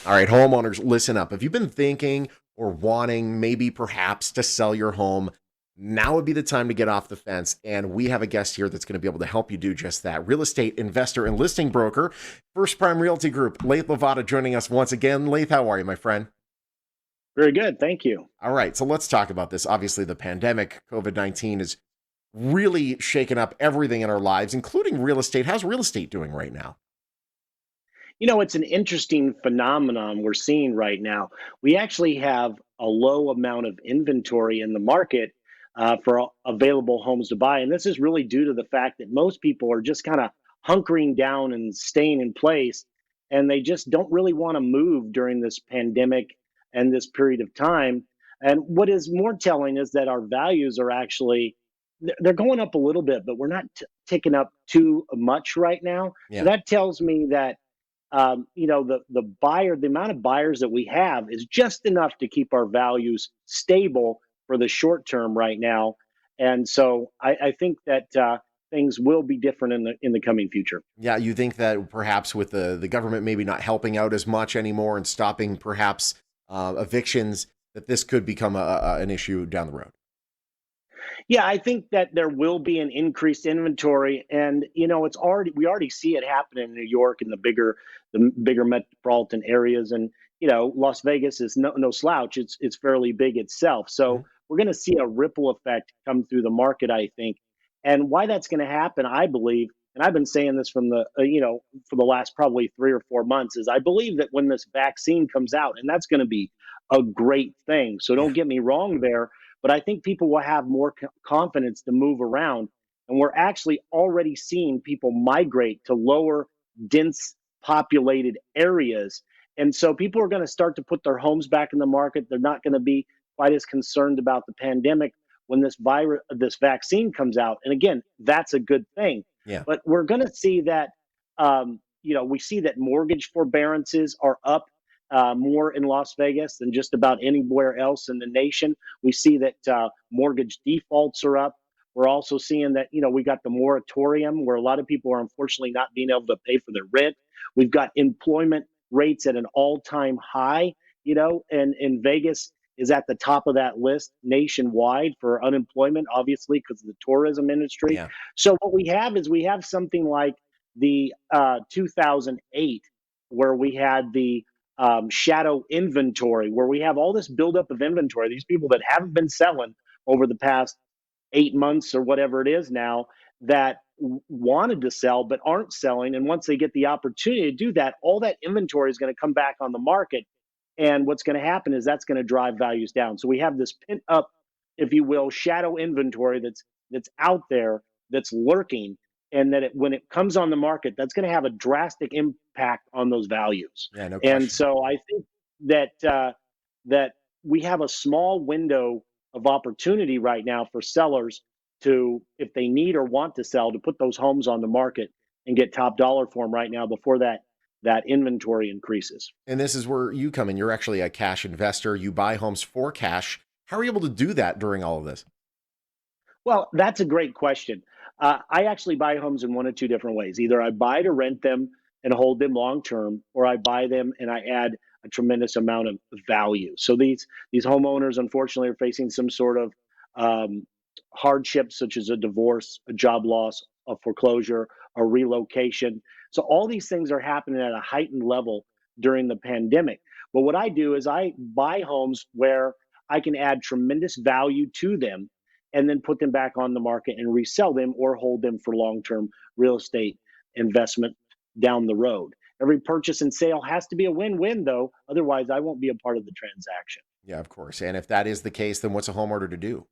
All right, homeowners, listen up. If you've been thinking or wanting, maybe perhaps to sell your home, now would be the time to get off the fence. And we have a guest here that's going to be able to help you do just that. Real estate investor and listing broker, First Prime Realty Group, Laith Lavada joining us once again. Laith, how are you, my friend? Very good. Thank you. All right, so let's talk about this. Obviously, the pandemic, COVID-19, is really shaken up everything in our lives, including real estate. How's real estate doing right now? It's an interesting phenomenon we're seeing right now. We actually have a low amount of inventory in the market for available homes to buy. And this is really due to the fact that most people are just kind of hunkering down and staying in place. And they just don't really want to move during this pandemic and this period of time. And what is more telling is that our values are actually they're going up a little bit, but we're not ticking up too much right now. So Yeah. that tells me that the amount of buyers that we have is just enough to keep our values stable for the short term right now. And so I think that things will be different in the coming future. Yeah, you think that perhaps with the government maybe not helping out as much anymore and stopping perhaps evictions, that this could become an issue down the road. Yeah, I think that there will be an increased inventory, and it's already we already see it happen in New York and the bigger metropolitan areas, and Las Vegas is no slouch. It's fairly big itself, so Mhm. we're going to see a ripple effect come through the market, I think, and why that's going to happen, I believe, and I've been saying this from the for the last probably 3 or 4 months, is I believe that when this vaccine comes out, and that's going to be a great thing. So don't Yeah. get me wrong there, but I think people will have more confidence to move around. And we're actually already seeing people migrate to lower, dense populated areas. And so people are going to start to put their homes back in the market. They're not going to be quite as concerned about the pandemic when this vaccine comes out. And again, that's a good thing. Yeah. But we're going to see that, we see that mortgage forbearances are up more in Las Vegas than just about anywhere else in the nation. We see that mortgage defaults are up. We're also seeing that, we got the moratorium where a lot of people are unfortunately not being able to pay for their rent. We've got employment rates at an all time high, and in Vegas is at the top of that list nationwide for unemployment, obviously, because of the tourism industry. Yeah. So, what we have is we have something like the 2008, where we had the shadow inventory, where we have all this buildup of inventory, these people that haven't been selling over the past 8 months or whatever it is now, that wanted to sell but aren't selling. And once they get the opportunity to do that, all that inventory is going to come back on the market. And what's going to happen is that's going to drive values down. So we have this pent up, if you will, shadow inventory that's out there, that's lurking, and that when it comes on the market, that's going to have a drastic impact on those values. Yeah, no And question. so I think that we have a small window of opportunity right now for sellers to, if they need or want to sell, to put those homes on the market and get top dollar for them right now before that inventory increases. And this is where you come in. You're actually a cash investor. You buy homes for cash. How are you able to do that during all of this? Well, that's a great question. I actually buy homes in one of two different ways. Either I buy to rent them and hold them long term, or I buy them and I add a tremendous amount of value. So these homeowners, unfortunately, are facing some sort of um, hardship, such as a divorce, a job loss, a foreclosure, a relocation. So all these things are happening at a heightened level during the pandemic. But what I do is I buy homes where I can add tremendous value to them and then put them back on the market and resell them or hold them for long-term real estate investment down the road. Every purchase and sale has to be a win-win though, otherwise I won't be a part of the transaction. Yeah, of course. And if that is the case, then what's a homeowner to do?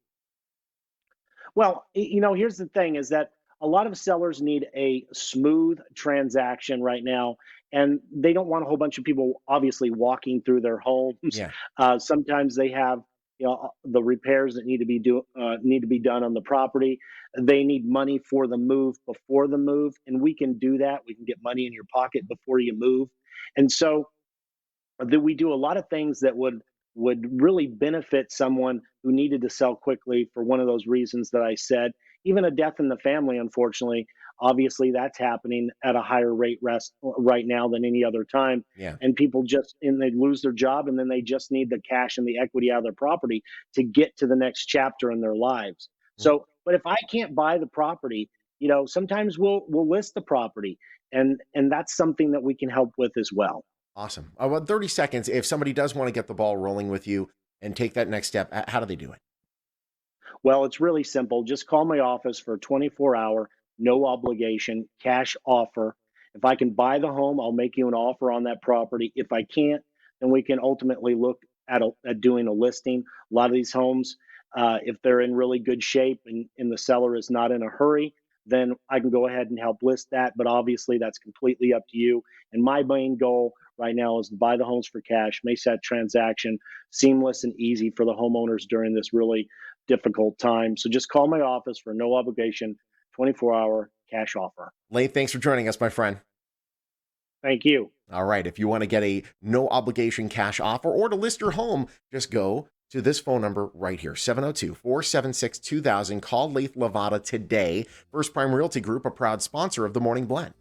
Well, here's the thing is that a lot of sellers need a smooth transaction right now, and they don't want a whole bunch of people obviously walking through their homes. Yeah. Sometimes they have, the repairs that need to be done on the property. They need money for the move before the move, and we can do that. We can get money in your pocket before you move, and so that we do a lot of things that would really benefit someone who needed to sell quickly for one of those reasons that I said. even a death in the family, unfortunately, obviously that's happening at a higher rate right now than any other time. Yeah. And people they lose their job, and then they just need the cash and the equity out of their property to get to the next chapter in their lives. Mhm. So, but if I can't buy the property, sometimes we'll list the property, and that's something that we can help with as well. Awesome. Well, 30 seconds. If somebody does want to get the ball rolling with you and take that next step, how do they do it? Well, it's really simple. Just call my office for a 24-hour, no obligation cash offer. If I can buy the home, I'll make you an offer on that property. If I can't, then we can ultimately look at doing a listing. A lot of these homes, if they're in really good shape and the seller is not in a hurry, then I can go ahead and help list that. But obviously, that's completely up to you. And my main goal right now is to buy the homes for cash, make that transaction seamless and easy for the homeowners during this really difficult time. So just call my office for no obligation, 24-hour cash offer. Laith, thanks for joining us, my friend. Thank you. All right. If you want to get a no obligation cash offer or to list your home, just go to this phone number right here, 702-476-2000. Call Laith Lavada today. First Prime Realty Group, a proud sponsor of the Morning Blend.